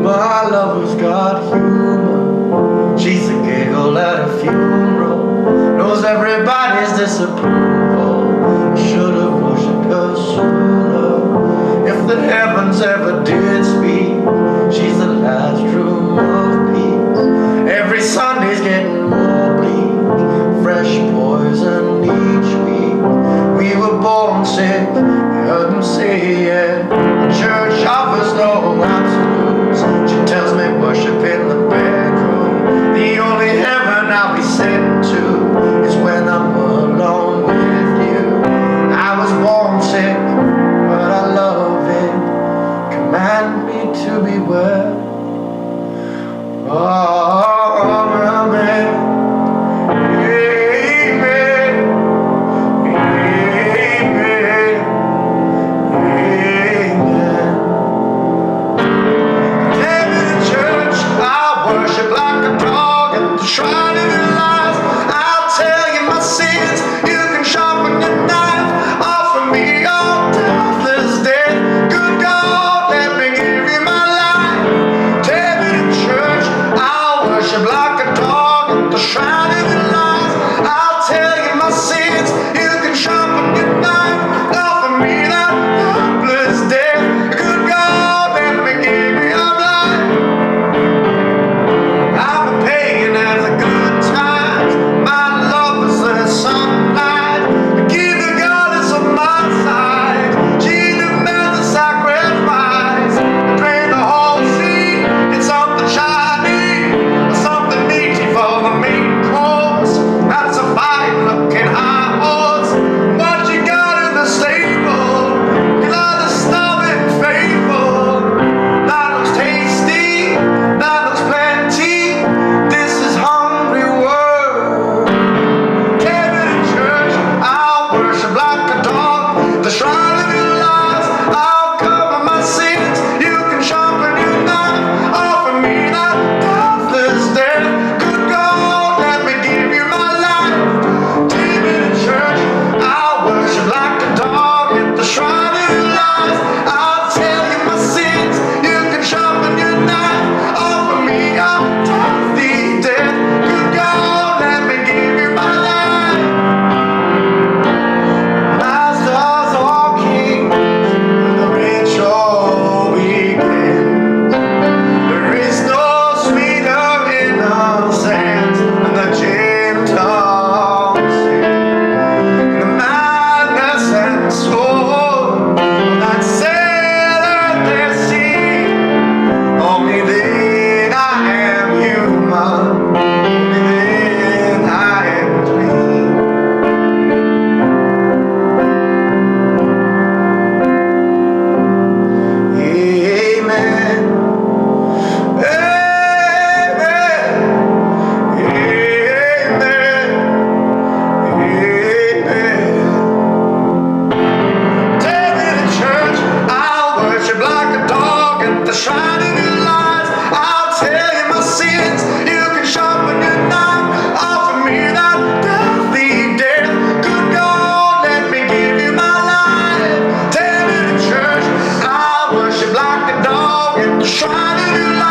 My lover's got humor. She's a giggle at a funeral. Knows everybody's disapproval. Should have worshipped her sooner. If the heavens ever did speak, she's the last room of peace. Every Sunday's getting more bleak. Fresh poison each week. We were born sick, we heard them say it. The church offers no absolutes. She tells me worship in the bedroom. The only heaven I'll be sent to is when I'm alone with you. I was born sick, but I love it. Command me to be well. Oh, amen. Shrine of your lies, I'll tell you my sins. You can sharpen your knife, offer me your deathless death. Good God, let me give you my life. Take me to church, I'll worship like a dog at the shrine of your lies. I'll tell you my sins. You can sharpen your knife, offer me that deathless death. Good God, let me give you my life. I'm a pagan at the good times. My love is the sunlight. Keep the goddess on my side. She demands a sacrifice. Drain the whole sea. It's something shiny, something meaty for the main course. That's a fine-looking high horse. What you got in the stable? You love the starving faithful. That looks tasty. That looks plenty. This is hungry world. Take me to church, I'll worship like a dog. The shrine of your lies, I'll cover my sins. You can sharpen your knife, offer me that deathless death. Good God, let me give you my life. Take me to church, I'll worship like a dog. At the shrine of your lies, I'll tell you my sins. You can sharpen your knife, offer me a deathy death. Good God, let me give you my life. Masters or kings, the ritual begins. There is no sweeter innocence than the gentle sin. The madness and soul that sail at their sea. Only then I am human. Only then I am clean. Amen. Amen. Amen. Take me to church, I'll worship like a dog at the shrine of your lies. I'll tell you my sins. You can sharpen your knife, offer me that deathy death. Good God, let me give you my life. Take me to church, I'll worship like a dog at the shrine of your lies.